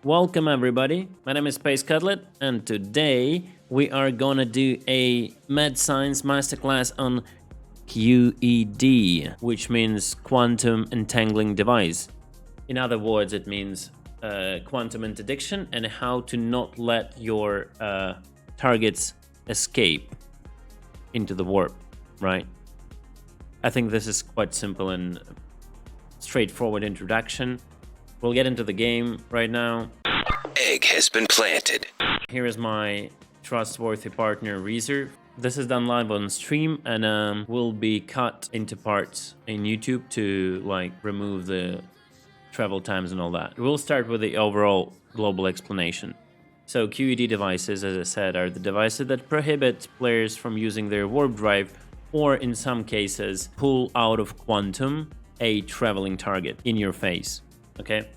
Welcome everybody, my name is SpaceCutlet and today we are gonna do a Mad Science masterclass on QED, which means Quantum Entangling Device. In other words, it means quantum interdiction and how to not let your targets escape into the warp, right? I think this is quite simple and straightforward introduction. We'll get into the game right now. Egg has been planted. Here is my trustworthy partner, Reezer. This is done live on stream and will be cut into parts in YouTube to remove the travel times and all that. We'll start with the overall global explanation. So QED devices, as I said, are the devices that prohibit players from using their warp drive or in some cases pull out of quantum a traveling target in your face. Okay,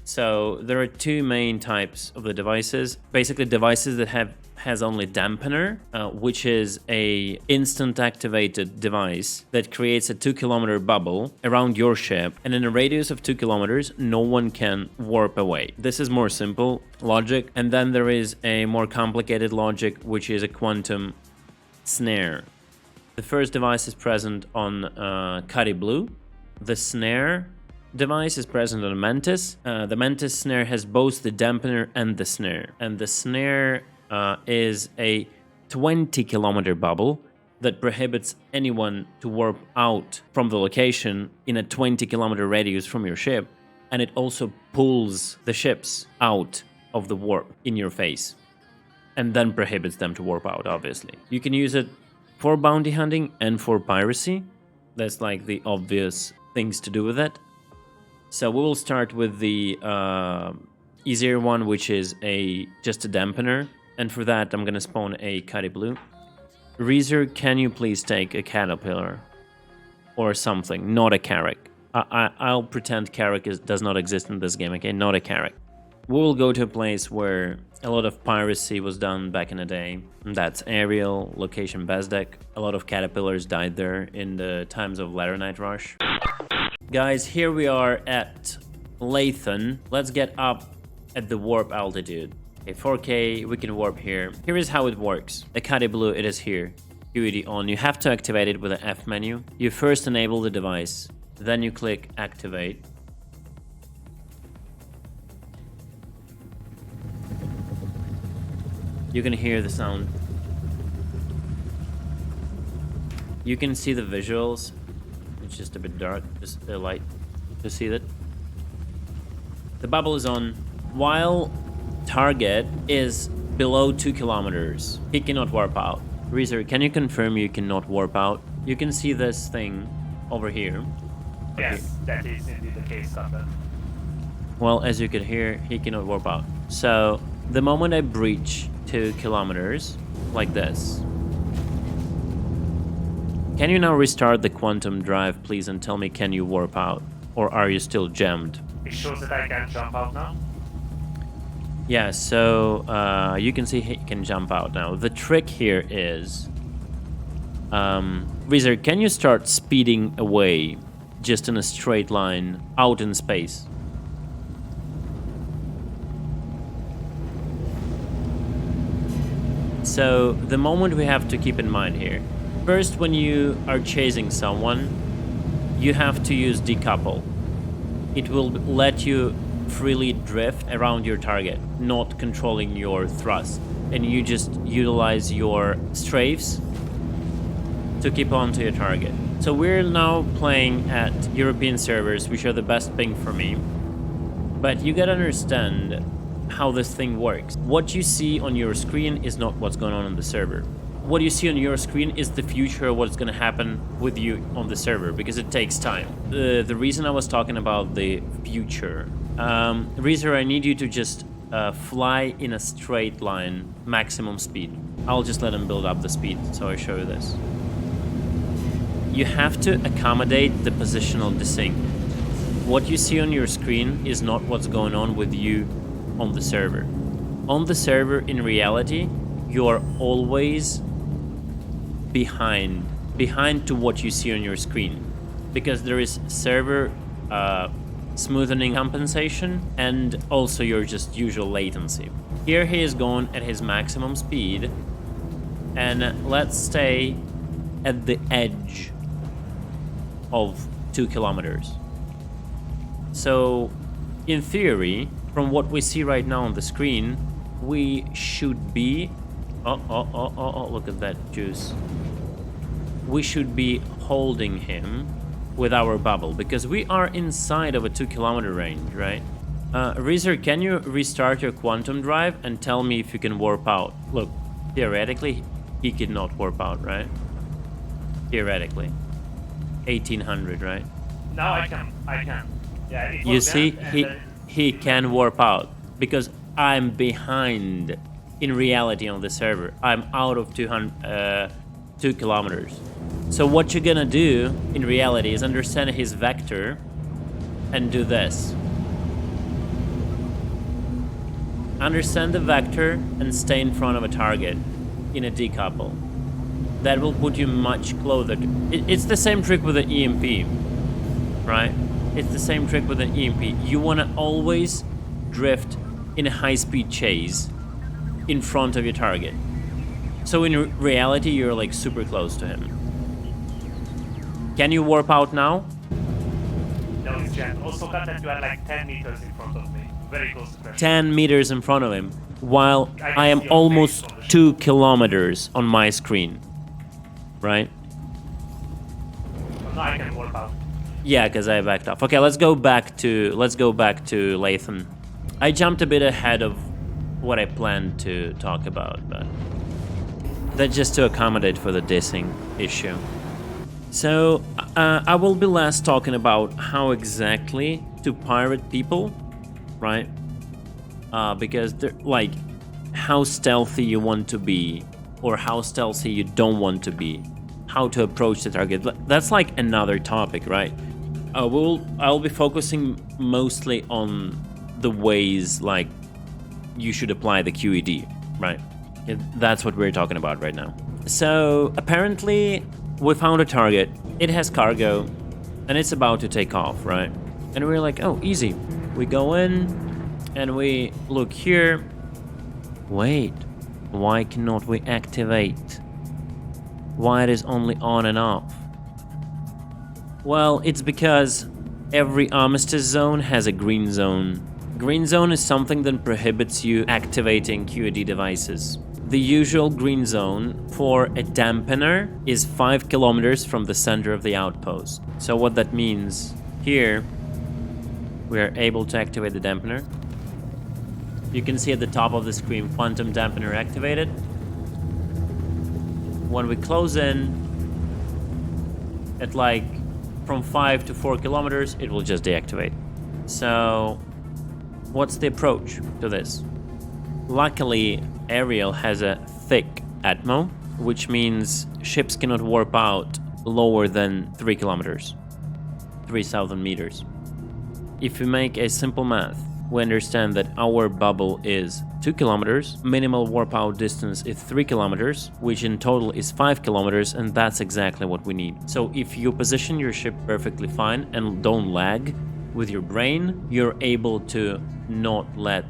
so there are two main types of the devices. Basically, devices that has only Dampener, which is a instant activated device that creates a 2-kilometer bubble around your ship, and in a radius of 2 kilometers, no one can warp away. This is more simple logic, and then there is a more complicated logic, which is a quantum snare. The first device is present on Cutty Blue. The snare device is present on Mantis. The Mantis snare has both the dampener and the snare. And the snare is a 20-kilometer bubble that prohibits anyone to warp out from the location in a 20-kilometer radius from your ship. And it also pulls the ships out of the warp in your face. And then prohibits them to warp out, obviously. You can use it for bounty hunting and for piracy. That's like the obvious things to do with it. So we will start with the easier one, which is just a dampener. And for that, I'm going to spawn a Cutty Blue. Reezer, can you please take a caterpillar? Or something, not a carrack. I'll pretend carrack does not exist in this game, okay? Not a carrack. We will go to a place where a lot of piracy was done back in the day. And that's Ariel, location Bezdek. A lot of caterpillars died there in the times of Laranite Rush. Guys, here we are at Lathan. Let's get up at the warp altitude. Okay, 4K, we can warp here. Here is how it works. The Cutty Blue, it is here. QED on. You have to activate it with the F menu. You first enable the device. Then you click activate. You can hear the sound. You can see the visuals. It's just a bit dark, just a light to see that. The bubble is on. While target is below 2 kilometers, he cannot warp out. Reezer, can you confirm you cannot warp out? You can see this thing over here. Yes, that is indeed the case, Sutton. Well, as you can hear, he cannot warp out. So the moment I breach 2 kilometers, like this, can you now restart the quantum drive, please, and tell me, can you warp out? Or are you still jammed? It shows that I can jump out now? Yeah, so you can see he can jump out now. The trick here is... Reezer, can you start speeding away just in a straight line out in space? So the moment we have to keep in mind here. First, when you are chasing someone, you have to use decouple. It will let you freely drift around your target, not controlling your thrust. And you just utilize your strafes to keep on to your target. So we're now playing at European servers, which are the best ping for me. But you gotta understand how this thing works. What you see on your screen is not what's going on the server. What you see on your screen is the future of what's going to happen with you on the server, because it takes time. The reason I was talking about the future, Reezer, I need you to just fly in a straight line, maximum speed. I'll just let him build up the speed, so I show you this. You have to accommodate the positional desync. What you see on your screen is not what's going on with you on the server. On the server, in reality, you're always behind to what you see on your screen, because there is server smoothing compensation, and also your just usual latency. Here he is going at his maximum speed, and let's stay at the edge of 2 kilometers. So, in theory, from what we see right now on the screen, we should be... Oh, look at that juice. We should be holding him with our bubble, because we are inside of a 2 kilometer range, right? Reezer, can you restart your quantum drive and tell me if you can warp out? Look, theoretically, he could not warp out, right? Theoretically. 1800, right? Now I can. Yeah, it You was see, that, and he can warp out because I'm behind in reality on the server. I'm out of 2 kilometers. So what you're gonna do in reality is understand his vector and do this. Understand the vector and stay in front of a target in a decouple. That will put you much closer. It's the same trick with the EMP, right? It's the same trick with an EMP. You want to always drift in a high-speed chase in front of your target. So in reality, you're like super close to him. Can you warp out now? no, it's Jen. Also got that you are like 10 meters in front of me. Very close to crash. 10 meters in front of him, while I I am see your almost face on the 2 kilometers on my screen, right? Now I can warp out. Yeah, because I backed off. Okay, let's go back to Lathan. I jumped a bit ahead of what I planned to talk about, but that's just to accommodate for the dissing issue. So I will be last talking about how exactly to pirate people, right? Because they're like how stealthy you want to be, or how stealthy you don't want to be, how to approach the target. That's like another topic, right? I'll be focusing mostly on the ways like you should apply the QED, right? That's what we're talking about right now. So apparently we found a target. It has cargo and it's about to take off, right? And we're like, oh, easy. We go in and we look here. Wait, why cannot we activate? Why it is only on and off? Well, it's because every armistice zone has a green zone. Green zone is something that prohibits you activating QED devices. The usual green zone for a dampener is 5 kilometers from the center of the outpost. So what that means, here we are able to activate the dampener. You can see at the top of the screen, quantum dampener activated. When we close in at like from 5 to 4 kilometers, it will just deactivate. So what's the approach to this? Luckily, Ariel has a thick atmo, which means ships cannot warp out lower than 3 kilometers, 3,000 meters. If we make a simple math, we understand that our bubble is 2 kilometers, minimal warp out distance is 3 kilometers, which in total is 5 kilometers, and that's exactly what we need. So if you position your ship perfectly fine and don't lag with your brain, you're able to not let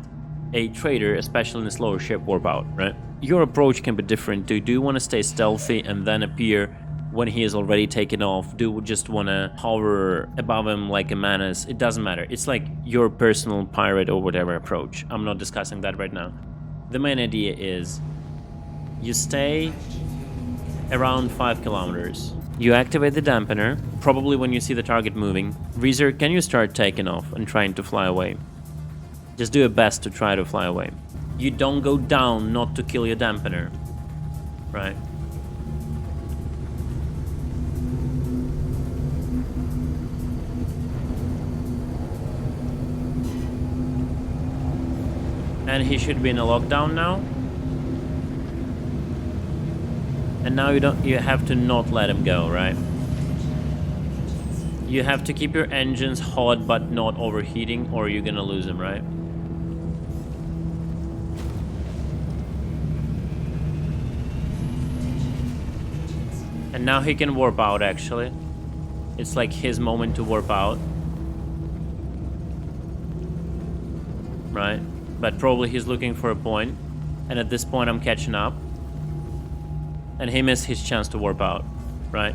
a trader, especially in a slower ship, warp out, right? Your approach can be different. Do you want to stay stealthy and then appear when he is already taken off? Do you just want to hover above him like a Mantis? It doesn't matter. It's like your personal pirate or whatever approach. I'm not discussing that right now. The main idea is you stay around 5 kilometers. You activate the dampener, probably when you see the target moving. Reezer, can you start taking off and trying to fly away? Just do your best to try to fly away. You don't go down not to kill your dampener, right? And he should be in a lockdown now. And now you have to not let him go, right? You have to keep your engines hot but not overheating, or you're gonna lose him, right? And now he can warp out, actually. It's like his moment to warp out. right? But probably he's looking for a point, and at this point I'm catching up, and he missed his chance to warp out, right?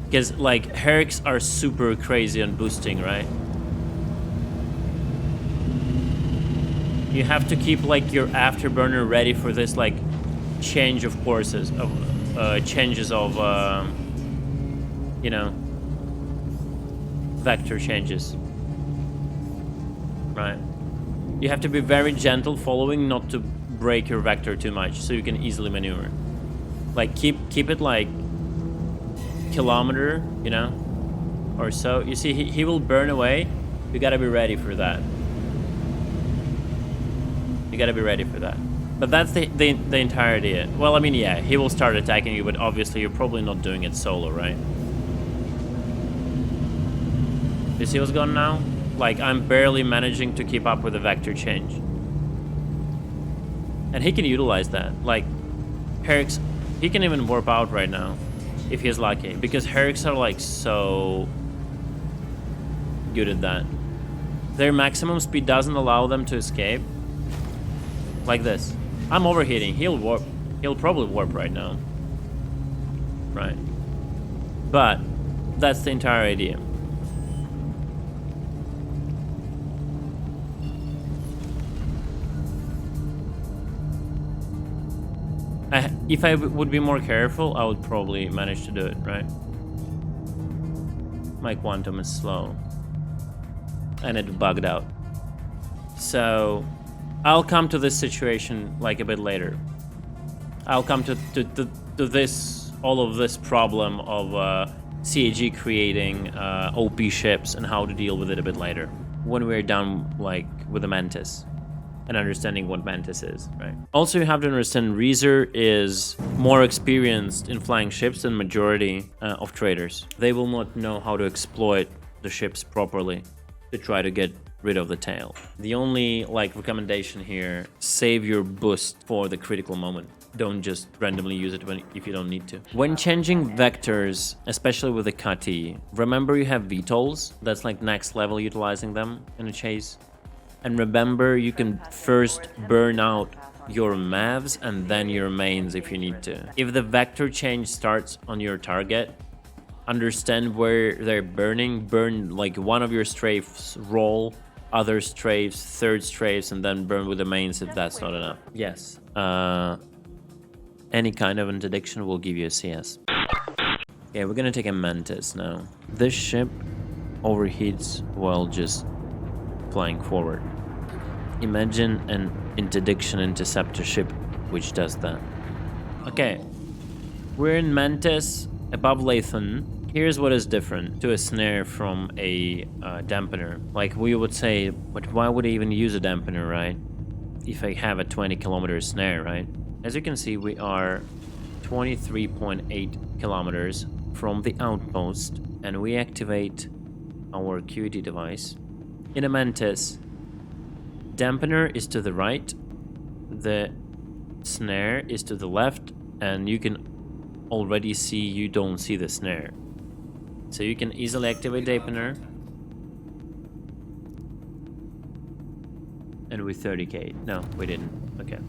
Because like Herrick's are super crazy on boosting, right? You have to keep like your afterburner ready for this like change of courses, of changes of you know, vector changes, right? You have to be very gentle following, not to break your vector too much, so you can easily maneuver. Like keep it like kilometer, you know, or so. You see, he will burn away. You gotta be ready for that. You gotta be ready for that. But that's the entire idea. Well, I mean, yeah, he will start attacking you, but obviously you're probably not doing it solo, right? You see what's going on now? Like, I'm barely managing to keep up with the vector change. And he can utilize that. Like, Herrick's, he can even warp out right now, if he's lucky. Because Herrick's are, like, so good at that. Their maximum speed doesn't allow them to escape. Like this. I'm overheating. He'll warp. He'll probably warp right now. Right. But that's the entire idea. If I would be more careful, I would probably manage to do it, right? My quantum is slow. And it bugged out. So I'll come to this situation like a bit later. I'll come to this, all of this problem of CAG creating OP ships and how to deal with it a bit later. When we're done like with the Mantis and understanding what Mantis is, right? Also, you have to understand Reezer is more experienced in flying ships than majority of traders. They will not know how to exploit the ships properly to try to get rid of the tail. The only like recommendation here, save your boost for the critical moment. Don't just randomly use it if you don't need to. When changing vectors, especially with the Cutty, remember you have VTOLs. That's like next level utilizing them in a chase. And remember, you can first burn out your mavs and then your mains if you need to. If the vector change starts on your target, understand where they're burning. Burn like one of your strafes, roll other strafes, third strafes, and then burn with the mains if that's not enough. Yes. Any kind of interdiction will give you a CS. Okay, we're gonna take a Mantis now. This ship overheats while just flying forward. Imagine an interdiction interceptor ship which does that. Okay, we're in Mantis above Lathan. Here's what is different to a Snare from a Dampener. Like we would say, but why would I even use a Dampener, right? If I have a 20-kilometer Snare, right? As you can see, we are 23.8 kilometers from the outpost, and we activate our QED device. In a Mantis, Dampener is to the right, the Snare is to the left, and you can already see you don't see the Snare. So you can easily activate Dampener. And we 30k. No, we didn't. Okay.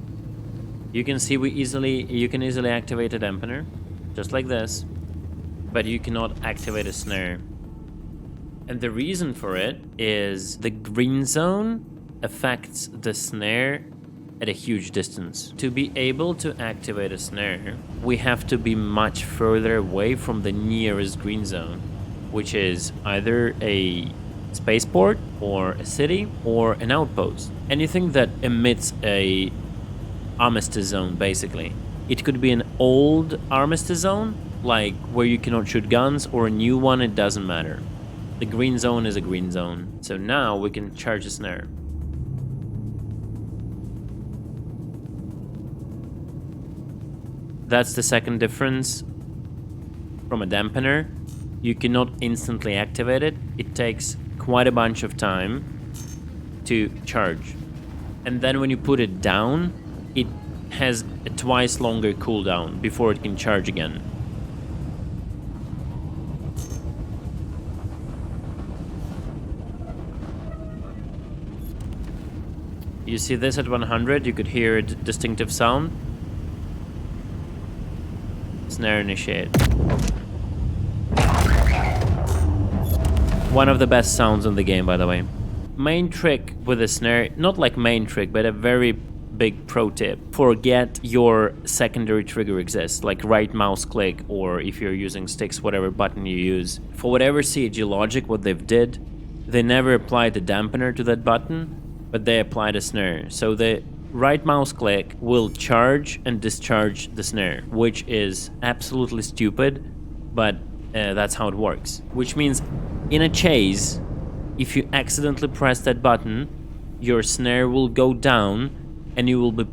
You can see you can easily activate a Dampener, just like this, but you cannot activate a Snare. And the reason for it is the green zone affects the Snare at a huge distance. To be able to activate a Snare, we have to be much further away from the nearest green zone, which is either a spaceport or a city or an outpost. Anything that emits a armistice zone, basically. It could be an old armistice zone, like where you cannot shoot guns, or a new one, it doesn't matter. The green zone is a green zone. So now we can charge a Snare. That's the second difference from a Dampener. You cannot instantly activate it. It takes quite a bunch of time to charge. And then when you put it down, it has a twice longer cooldown before it can charge again. You see this at 100, you could hear a distinctive sound. Snare initiate. One of the best sounds in the game, by the way. Main trick with the snare, not like main trick, but a very big pro tip. Forget your secondary trigger exists, like right mouse click, or if you're using sticks, whatever button you use. For whatever CG logic, what they've did, they never applied the dampener to that button, but they applied a snare. So the right mouse click will charge and discharge the snare, which is absolutely stupid, but that's how it works. Which means in a chase, if you accidentally press that button, your snare will go down and you will be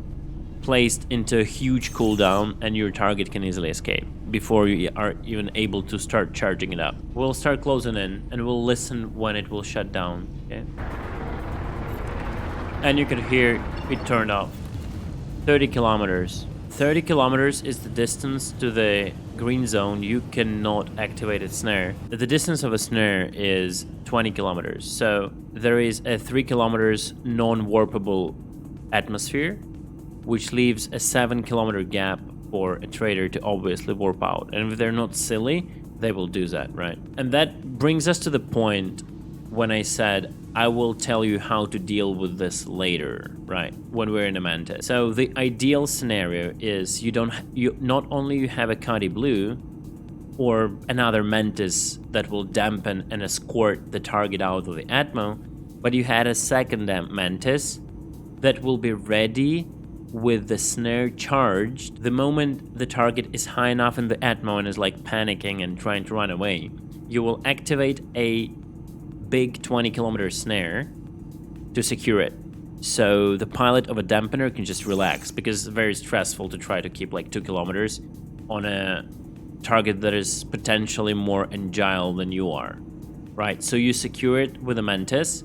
placed into a huge cooldown and your target can easily escape before you are even able to start charging it up. We'll start closing in and we'll listen when it will shut down, okay? And you can hear it turned off. 30 kilometers. 30 kilometers is the distance to the green zone you cannot activate a snare. The distance of a snare is 20 kilometers. So there is a 3 kilometers non-warpable atmosphere, which leaves a 7 kilometer gap for a trader to obviously warp out. And if they're not silly, they will do that, right? And that brings us to the point when I said I will tell you how to deal with this later, right? When we're in a Mantis. So the ideal scenario is you not only you have a Cuddy Blue or another Mantis that will dampen and escort the target out of the Atmo, but you had a second Mantis that will be ready with the snare charged the moment the target is high enough in the Atmo and is like panicking and trying to run away. You will activate a big 20 kilometer snare to secure it. So the pilot of a dampener can just relax, because it's very stressful to try to keep like 2 kilometers on a target that is potentially more agile than you are, right? So you secure it with a Mantis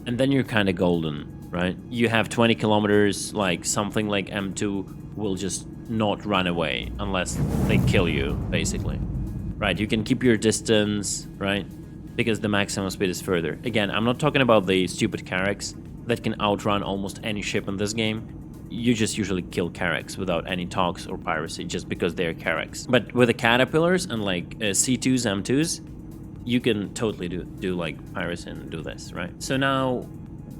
and then you're kind of golden, right? You have 20 kilometers, like something like M2 will just not run away unless they kill you, basically, right? You can keep your distance, right? Because the maximum speed is further. Again, I'm not talking about the stupid Carracks that can outrun almost any ship in this game. You just usually kill Carracks without any talks or piracy just because they're Carracks. But with the Caterpillars and like C2s, M2s, you can totally do like piracy and do this, right? So now,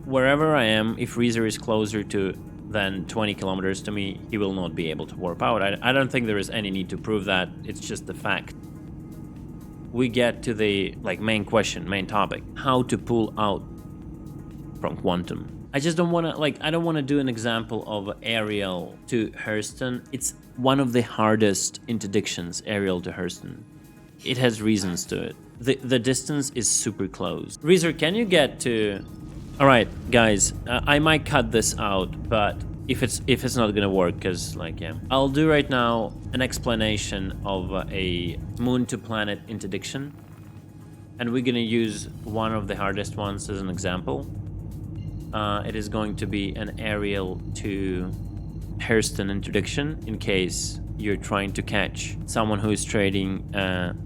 wherever I am, if Reezer is closer to than 20 kilometers to me, he will not be able to warp out. I don't think there is any need to prove that. It's just the fact. We get to the like main question, main topic: how to pull out from Quantum. I just don't want to I don't want to do an example of Ariel to Hurston. It's one of the hardest interdictions, Ariel to Hurston. It has reasons to it. The distance is super close. Reezer, can you get to? All right, guys, I might cut this out, but if it's not gonna work, because like, yeah, I'll do right now an explanation of a moon to planet interdiction, and we're gonna use one of the hardest ones as an example. It is going to be an Ariel to Hurston interdiction, in case you're trying to catch someone who is trading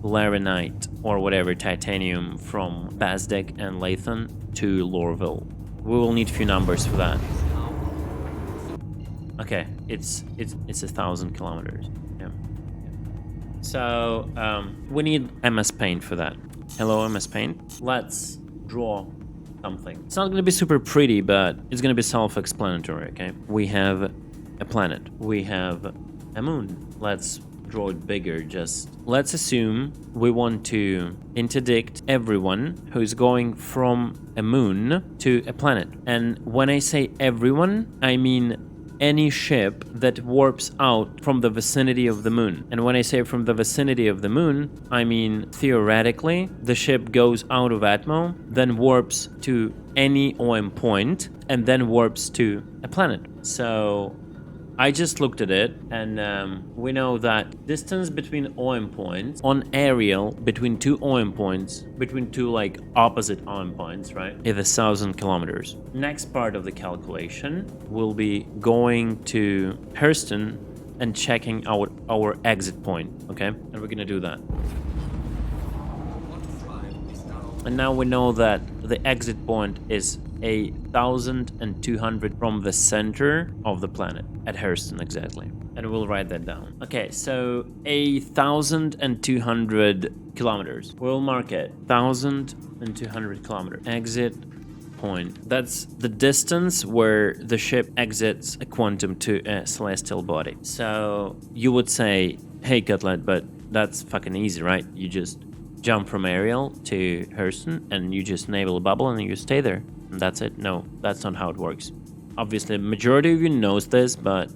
Laranite or whatever titanium from Basdek and Lathan to Lorville. We will need a few numbers for that. Okay, it's 1,000 kilometers. Yeah. So we need MS Paint for that. Hello, MS Paint. Let's draw something. It's not going to be super pretty, but it's going to be self-explanatory. Okay, we have a planet. We have a moon. Let's draw it bigger. Just let's assume we want to interdict everyone who's going from a moon to a planet. And when I say everyone, I mean any ship that warps out from the vicinity of the moon. And when I say from the vicinity of the moon, I mean theoretically the ship goes out of Atmo, then warps to any OM point, and then warps to a planet. So I just looked at it, and we know that distance between OM points on Ariel, between two OM points, between two like opposite OM points, right, is 1,000 kilometers. Next part of the calculation will be going to Hurston and checking out our exit point, okay? And we're gonna do that. And now we know that the exit point is 1,200 from the center of the planet at Hurston exactly. And we'll write that down. Okay, so 1,200 kilometers. We'll mark it 1,200 kilometers. Exit point. That's the distance where the ship exits a quantum to a celestial body. So you would say, hey Cutlass, but that's fucking easy, right? You just jump from Ariel to Hurston and you just enable a bubble and you stay there. And that's it. No, that's not how it works. Obviously, the majority of you knows this, but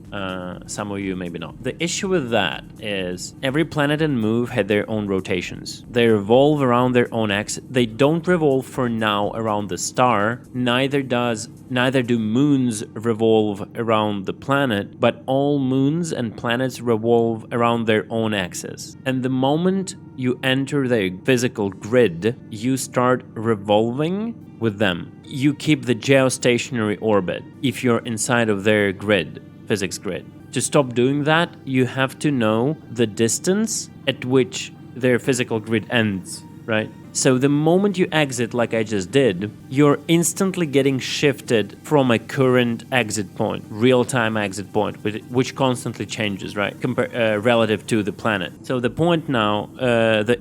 some of you maybe not. The issue with that is every planet and move had their own rotations. They revolve around their own axis. They don't revolve for now around the star. Neither do moons revolve around the planet, but all moons and planets revolve around their own axis. And the moment you enter their physical grid, you start revolving with them. You keep the geostationary orbit if you're inside of their grid, physics grid. To stop doing that, you have to know the distance at which their physical grid ends, right? So the moment you exit, like I just did, you're instantly getting shifted from a current exit point, real-time exit point, which constantly changes, right? Relative to the planet. So the point now, the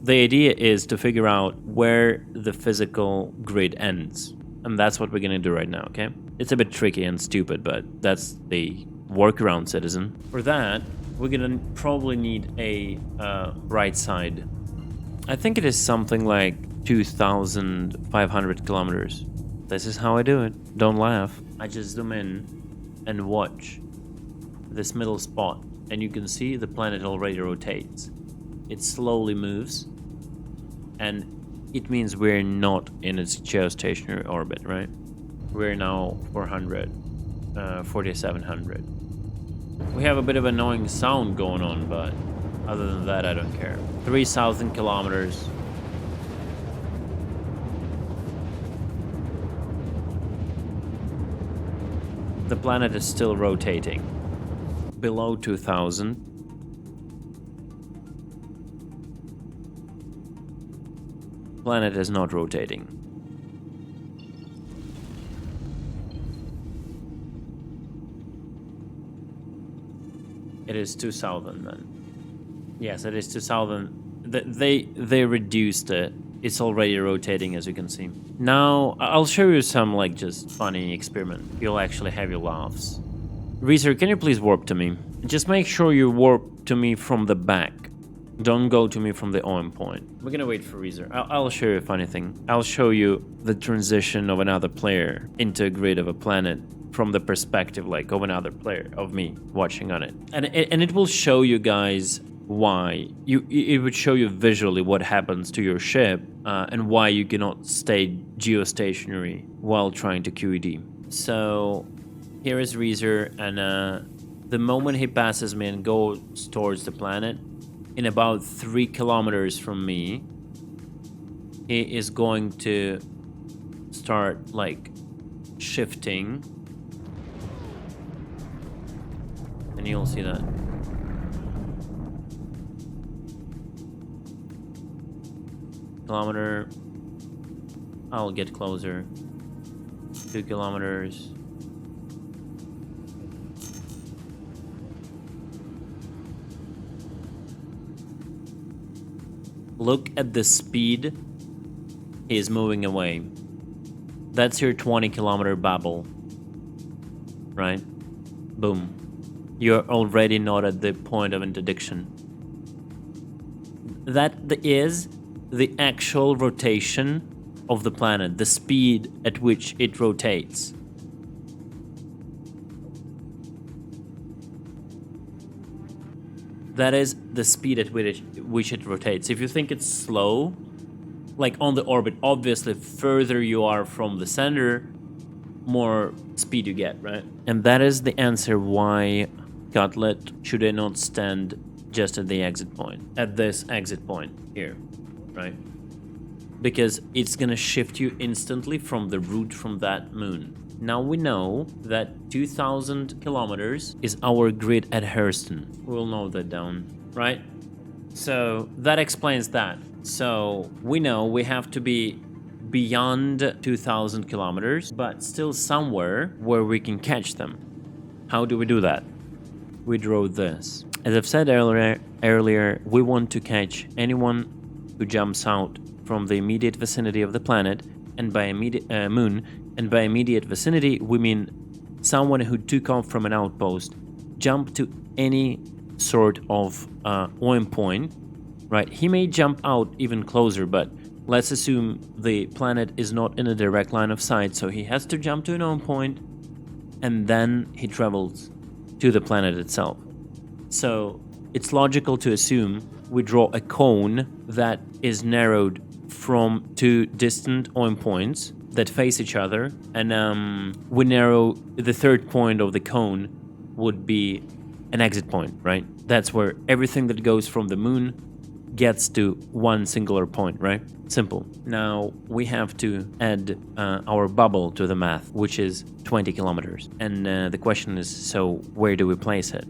idea is to figure out where the physical grid ends. And that's what we're gonna do right now, okay? It's a bit tricky and stupid, but that's the workaround, citizen. For that, we're gonna probably need a right side. I think it is something like 2,500 kilometers. This is how I do it. Don't laugh. I just zoom in and watch this middle spot, and you can see the planet already rotates. It slowly moves, and it means we're not in its geostationary orbit, right? We're now 4,700. We have a bit of annoying sound going on, but other than that, I don't care. 3,000 kilometers. The planet is still rotating. Below 2,000. Planet is not rotating. It is 2,000 then. Yes, it is 2,000. They reduced it. It's already rotating, as you can see. Now, I'll show you some, like, just funny experiment. You'll actually have your laughs. Reeser, can you please warp to me? Just make sure you warp to me from the back. Don't go to me from the OM point. We're gonna wait for Reeser. I'll show you a funny thing. I'll show you the transition of another player into a grid of a planet from the perspective, like, of another player, of me watching on it. And it will show you guys why. It would show you visually what happens to your ship and why you cannot stay geostationary while trying to QED. So here is Reeser, and the moment he passes me and goes towards the planet, in about 3 kilometers from me, he is going to start, like, shifting. And you'll see that. Kilometer. I'll get closer. 2 kilometers. Look at the speed he is moving away. That's your 20-kilometer bubble. Right? Boom. You're already not at the point of interdiction. That is the actual rotation of the planet, the speed at which it rotates. That is the speed at which it rotates. If you think it's slow, like on the orbit, obviously further you are from the center, more speed you get, right? And that is the answer why Cutlet should not stand just at the exit point, at this exit point here, right? Because it's gonna shift you instantly from the route from that moon. Now we know that 2,000 kilometers is our grid at Hurston. We'll note that down, right? So that explains that. So we know we have to be beyond 2,000 kilometers, but still somewhere where we can catch them. How do we do that? We draw this. As I've said earlier, we want to catch anyone who jumps out from the immediate vicinity of the planet, and by immediate moon, and by immediate vicinity we mean someone who took off from an outpost, jumped to any sort of aim point, right? He may jump out even closer, but let's assume the planet is not in a direct line of sight, so he has to jump to an aim point, and then he travels to the planet itself. So it's logical to assume we draw a cone that is narrowed from two distant aim points that face each other, and we narrow the third point of the cone would be an exit point, right? That's where everything that goes from the moon gets to one singular point, right? Simple. Now we have to add our bubble to the math, which is 20 kilometers. And the question is, so where do we place it?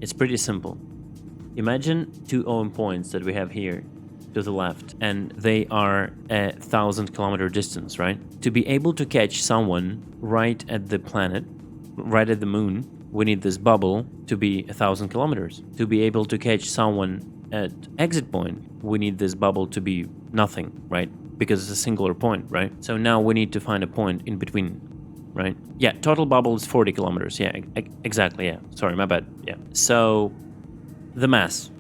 It's pretty simple. Imagine two aim points that we have here to the left, and they are 1,000 kilometer distance, right? To be able to catch someone right at the planet, right at the moon, we need this bubble to be 1,000 kilometers. To be able to catch someone at exit point, we need this bubble to be nothing, right? Because it's a singular point, right? So now we need to find a point in between, right? Yeah, total bubble is 40 kilometers. Yeah, exactly, yeah. Sorry, my bad. Yeah. So the mass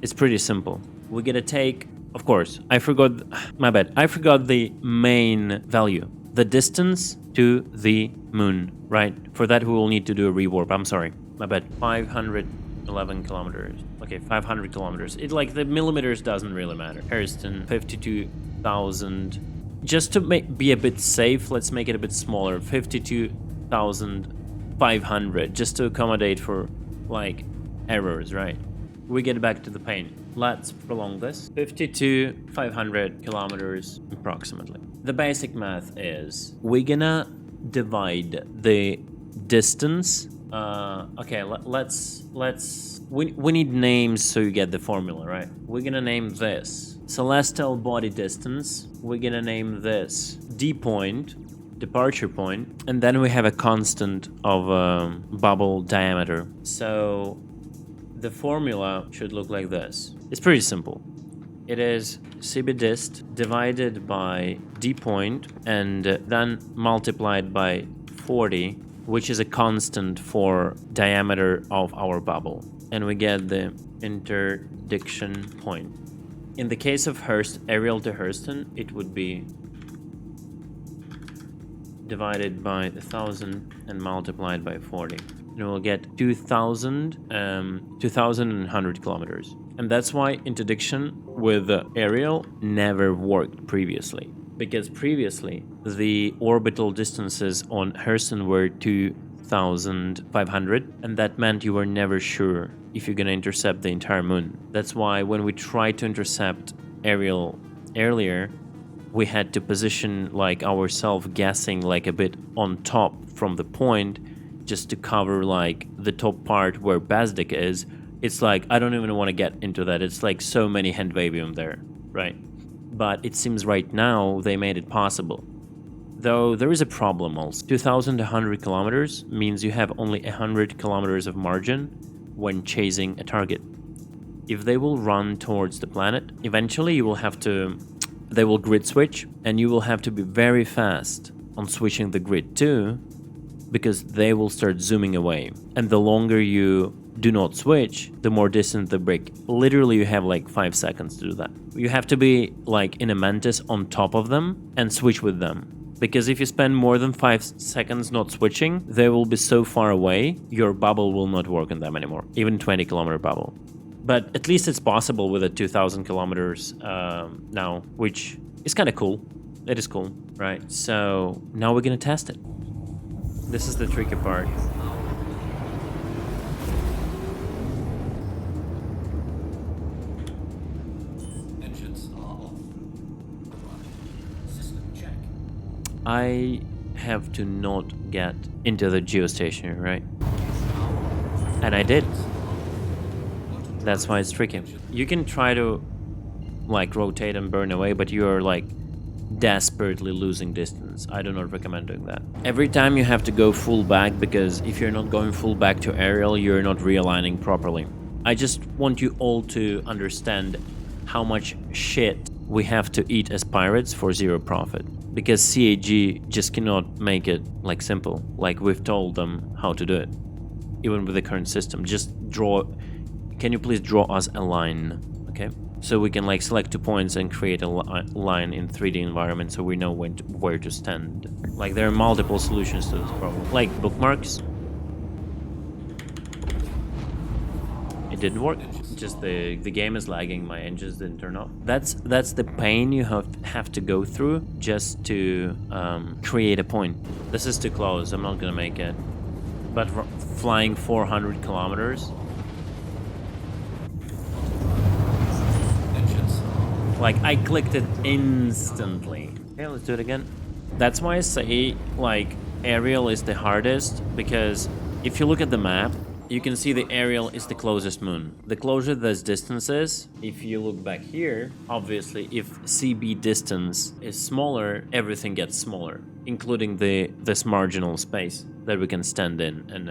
is pretty simple. We're gonna take, of course, I forgot the main value, the distance to the moon, right? For that we will need to do a rewarp. I'm sorry, my bad. 511 kilometers. Okay, 500 kilometers. It, like, the millimeters doesn't really matter. Hurston, 52,000. Just to be a bit safe, let's make it a bit smaller. 52,500, just to accommodate for, like, errors, right? We get back to the paint. Let's prolong this. 52,500 kilometers approximately. The basic math is we're gonna divide the distance. Okay, we need names so you get the formula, right? We're gonna name this celestial body distance. We're gonna name this D point, departure point, and then we have a constant of bubble diameter. So the formula should look like this. It's pretty simple. It is CB dist divided by D point and then multiplied by 40, which is a constant for diameter of our bubble. And we get the interdiction point. In the case of Ariel to Hurston, it would be divided by 1,000 and multiplied by 40. And we'll get 2,100 kilometers. And that's why interdiction with Ariel never worked previously. Because previously, the orbital distances on Hurston were 2,500, and that meant you were never sure if you're gonna intercept the entire moon. That's why when we tried to intercept Ariel earlier, we had to position like ourselves guessing like a bit on top from the point, just to cover like the top part where Bazdik is. It's like, I don't even want to get into that. It's like so many hand wavium there, right? But it seems right now they made it possible. Though there is a problem also. 2,100 kilometers means you have only 100 kilometers of margin when chasing a target. If they will run towards the planet, eventually they will grid switch, and you will have to be very fast on switching the grid too, because they will start zooming away. And the longer you do not switch, the more distant the break. Literally, you have like 5 seconds to do that. You have to be like in a Mantis on top of them and switch with them. Because if you spend more than 5 seconds not switching, they will be so far away, your bubble will not work on them anymore. Even 20 kilometer bubble. But at least it's possible with a 2,000 kilometers now, which is kind of cool. It is cool, right? So now we're gonna test it. This is the tricky part. Engines are off. System check. I have to not get into the geostationary, right? And I did. That's why it's tricky. You can try to like rotate and burn away, but you're like desperately losing distance. I do not recommend doing that. Every time you have to go full back, because if you're not going full back to aerial, you're not realigning properly. I just want you all to understand how much shit we have to eat as pirates for zero profit. Because CAG just cannot make it like simple, like we've told them how to do it. Even with the current system, just draw. Can you please draw us a line, okay? So we can like select 2 points and create a line in 3D environment, so we know where to stand. Like there are multiple solutions to this problem, like bookmarks. It didn't work. Just the game is lagging. My engines didn't turn off. That's the pain you have to go through just to create a point. This is too close. I'm not gonna make it. But flying 400 kilometers. Like, I clicked it instantly. Okay, let's do it again. That's why I say, like, aerial is the hardest, because if you look at the map, you can see the aerial is the closest moon. The closer this distance is, if you look back here, obviously, if CB distance is smaller, everything gets smaller, including this marginal space that we can stand in and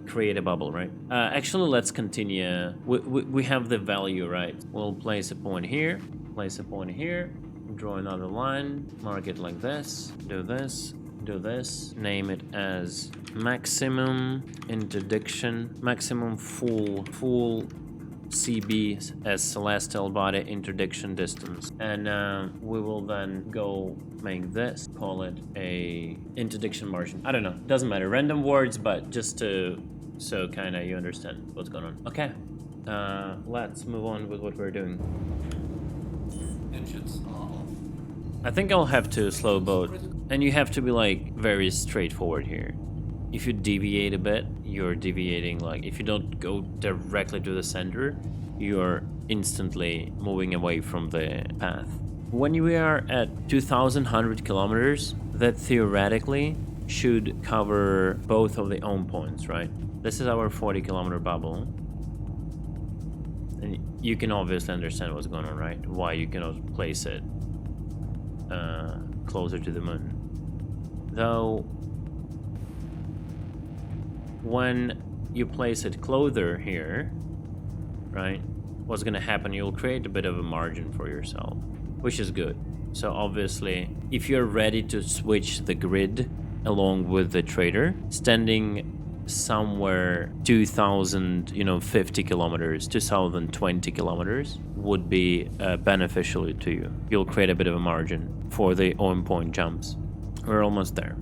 create a bubble, right? Actually, let's continue. We have the value, right? We'll place a point here. Place a point here, draw another line, mark it like this, do this, name it as maximum interdiction, maximum full CB as celestial body interdiction distance, and we will then go make this, call it a interdiction margin. I don't know, doesn't matter, random words, but just to so kind of you understand what's going on. Okay, let's move on with what we're doing. Engines are off. I think I'll have to slow boat, and you have to be like very straightforward here. If you deviate a bit, you're deviating, like if you don't go directly to the center, you're instantly moving away from the path. When we are at 2100 kilometers, that theoretically should cover both of the own points, right? This is our 40 kilometer bubble. And you can obviously understand what's going on, right? Why you cannot place it closer to the moon. Though, when you place it closer here, right, what's going to happen? You'll create a bit of a margin for yourself, which is good. So obviously, if you're ready to switch the grid along with the trader, standing somewhere 2050 kilometers, 2020 kilometers would be beneficial to you. You'll create a bit of a margin for the on point jumps. We're almost there.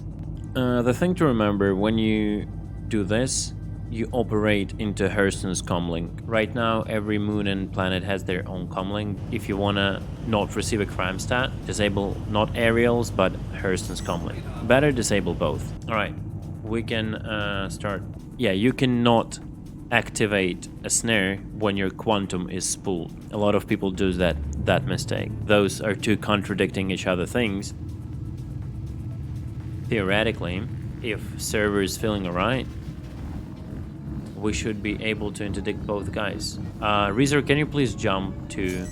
The thing to remember when you do this, you operate into Hurston's comlink. Right now, every moon and planet has their own comlink. If you wanna not receive a crime stat, disable not aerials, but Hurston's comlink. Better disable both. All right, we can start. Yeah, you cannot activate a snare when your quantum is spooled. A lot of people do that mistake. Those are two contradicting each other things. Theoretically, if server is feeling alright, we should be able to interdict both guys. Reezer, can you please jump to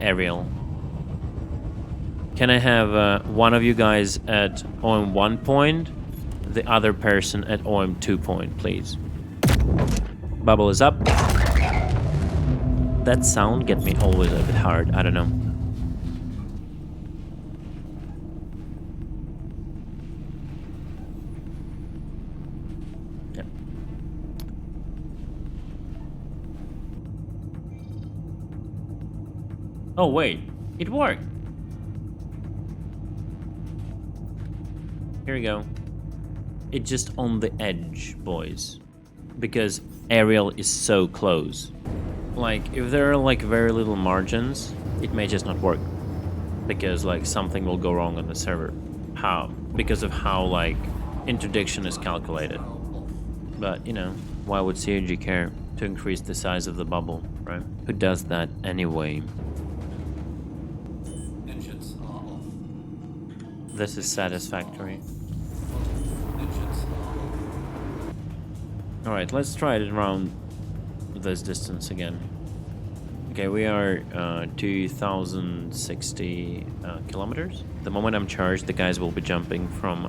aerial? Can I have one of you guys at OM 1 point, the other person at OM 2 point, please? Bubble is up. That sound get me always a bit hard, I don't know. Yeah. Oh wait, it worked. Here we go. It's just on the edge, boys. Because aerial is so close. Like, if there are like very little margins, it may just not work. Because like something will go wrong on the server. How? Because of how like interdiction is calculated. But you know, why would CAG care to increase the size of the bubble, right? Who does that anyway? Engines are off. This is satisfactory. Engines are off. Alright, let's try it around this distance again. Okay, we are 2,060 kilometers. The moment I'm charged, the guys will be jumping from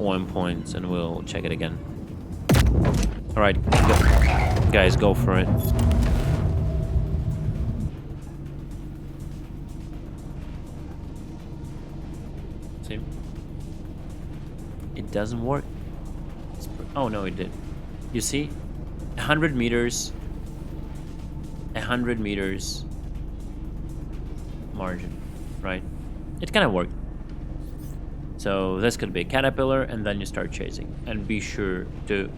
OM points and we'll check it again. Alright, guys, go for it. See? It doesn't work. Oh no, it did. You see? 100 meters. 100 meters margin, right? It kind of worked. So this could be a caterpillar, and then you start chasing. And be sure to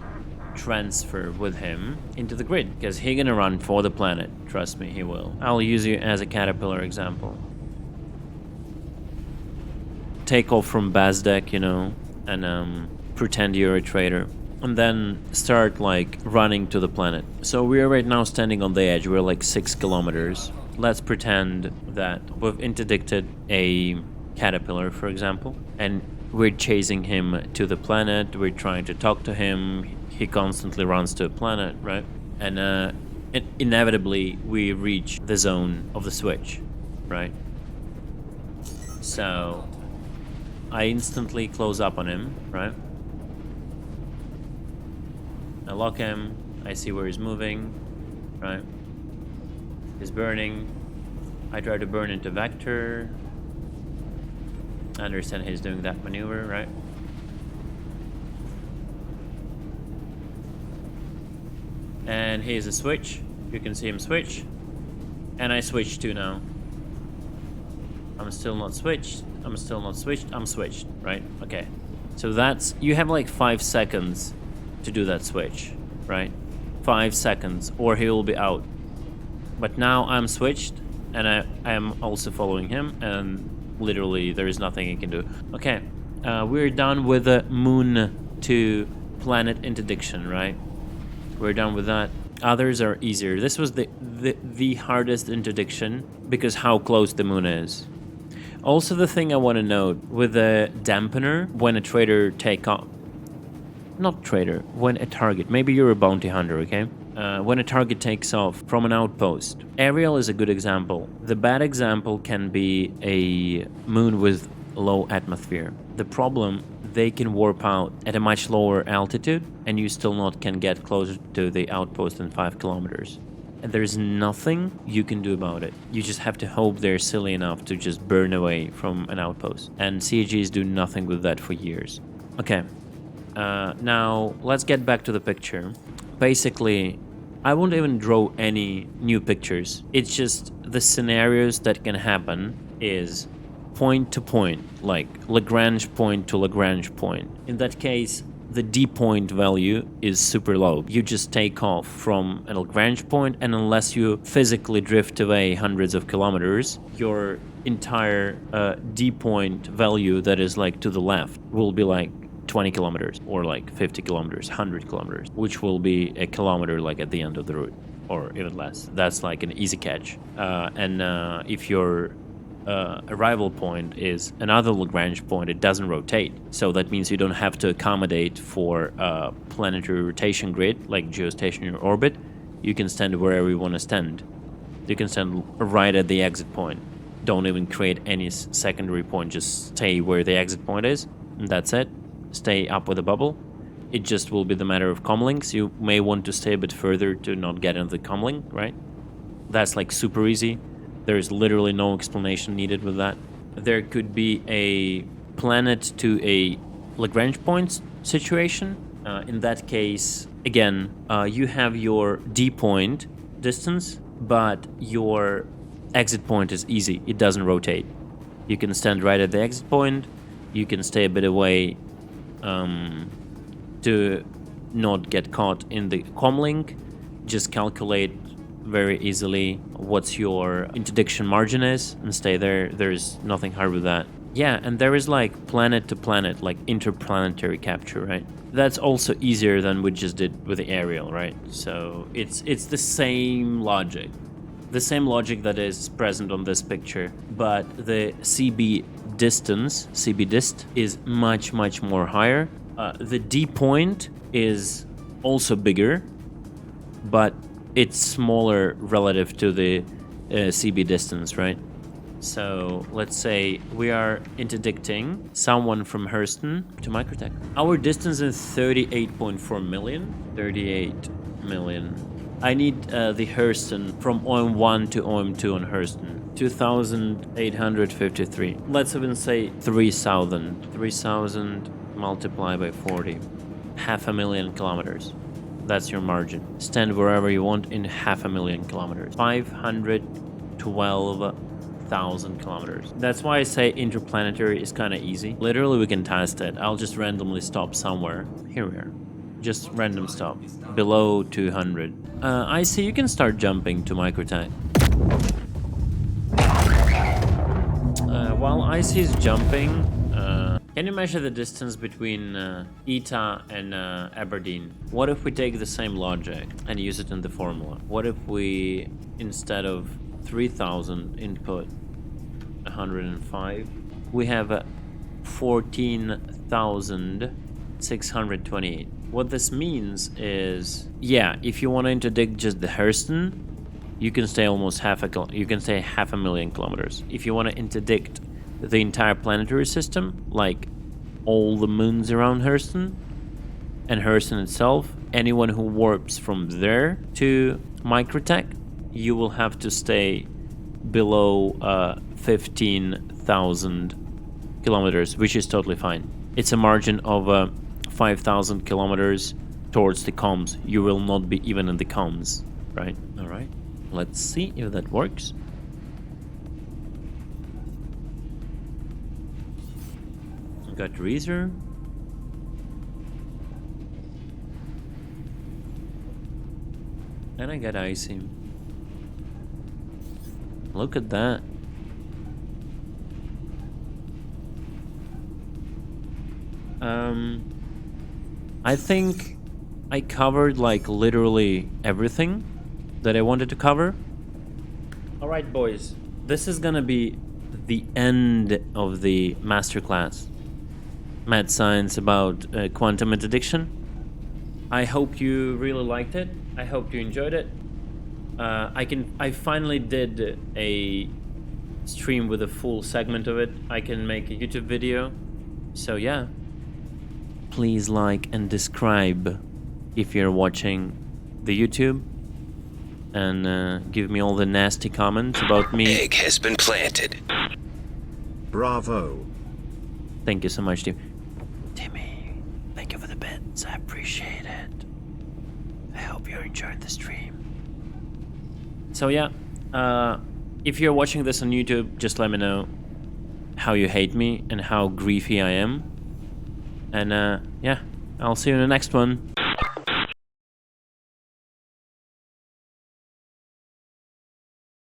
transfer with him into the grid, because he's gonna run for the planet. Trust me, he will. I'll use you as a caterpillar example. Take off from Bazdeck, you know, and pretend you're a trader. And then start like running to the planet. So we are right now standing on the edge. We're like 6 kilometers. Let's pretend that we've interdicted a caterpillar, for example, and we're chasing him to the planet. We're trying to talk to him. He constantly runs to a planet, right? And inevitably we reach the zone of the switch, right? So I instantly close up on him, right? I lock him, I see where he's moving, right? He's burning. I try to burn into vector. I understand he's doing that maneuver, right? And here's a switch. You can see him switch. And I switch too now. I'm still not switched. I'm still not switched. I'm switched, right? Okay. So that's, you have like 5 seconds to do that switch, right? 5 seconds, or he will be out. But now I'm switched, and I am also following him, and literally there is nothing he can do. Okay, we're done with the moon to planet interdiction, right? We're done with that. Others are easier. This was the hardest interdiction because how close the moon is. Also, the thing I want to note with the dampener, when a trader take off, not trader, when a target, maybe you're a bounty hunter, okay? When a target takes off from an outpost. Aerial is a good example. The bad example can be a moon with low atmosphere. The problem, they can warp out at a much lower altitude and you still not can get closer to the outpost than 5 kilometers. And there's nothing you can do about it. You just have to hope they're silly enough to just burn away from an outpost. And CAGs do nothing with that for years. Okay. Now, let's get back to the picture. Basically, I won't even draw any new pictures. It's just the scenarios that can happen is point to point, like Lagrange point to Lagrange point. In that case, the D point value is super low. You just take off from a Lagrange point, and unless you physically drift away hundreds of kilometers, your entire D point value that is like to the left will be like 20 kilometers or like 50 kilometers, 100 kilometers, which will be a kilometer like at the end of the route or even less. That's like an easy catch. If your arrival point is another Lagrange point, it doesn't rotate. So that means you don't have to accommodate for a planetary rotation grid like geostationary orbit. You can stand wherever you want to stand. You can stand right at the exit point. Don't even create any secondary point, just stay where the exit point is, and that's it. Stay up with the bubble. It just will be the matter of comlinks. You may want to stay a bit further to not get into the comlink, right? That's like super easy. There is literally no explanation needed with that. There could be a planet to a Lagrange point situation. In that case, again, you have your D point distance, but your exit point is easy. It doesn't rotate. You can stand right at the exit point. You can stay a bit away to not get caught in the comlink. Just calculate very easily what's your interdiction margin is and stay there. There's nothing hard with that. Yeah, and there is like planet to planet, like interplanetary capture, right? That's also easier than we just did with the aerial, right? So it's the same logic. The same logic that is present on this picture, but the CB distance, CB dist, is much more higher. The D point is also bigger, but it's smaller relative to the CB distance, right? So let's say we are interdicting someone from Hurston to Microtech. Our distance is 38.4 million. 38 million. I need the Hurston from OM1 to OM2 on Hurston. 2,853. Let's even say 3,000. 3,000 multiplied by 40. 500,000 kilometers. That's your margin. Stand wherever you want in 500,000 kilometers. 512,000 kilometers. That's why I say interplanetary is kind of easy. Literally, we can test it. I'll just randomly stop somewhere. Here we are. Just random stop. Below 200. I see you can start jumping to Microtech. While Icy is jumping, can you measure the distance between Eta and Aberdeen? What if we take the same logic and use it in the formula? What if we, instead of 3,000 input 105, we have 14,628. What this means is, yeah, if you want to interdict just the Hurston, you can stay almost half a million kilometers. If you want to interdict the entire planetary system, like all the moons around Hurston and Hurston itself, anyone who warps from there to Microtech, you will have to stay below 15,000 kilometers, which is totally fine. It's a margin of 5,000 kilometers towards the comms. You will not be even in the comms, right? All right. Let's see if that works. Got Reezer. And I got Icy. Look at that. I think I covered like literally everything that I wanted to cover. Alright boys, this is gonna be the end of the masterclass. Mad science about quantum interdiction. I hope you really liked it. I hope you enjoyed it. I finally did a stream with a full segment of it. I can make a YouTube video. So yeah. Please like and describe if you're watching the YouTube. And give me all the nasty comments about me. Egg has been planted. Bravo. Thank you so much, Tim. Timmy, thank you for the bits. I appreciate it. I hope you enjoyed the stream. So yeah, if you're watching this on YouTube, just let me know how you hate me and how griefy I am. And yeah, I'll see you in the next one.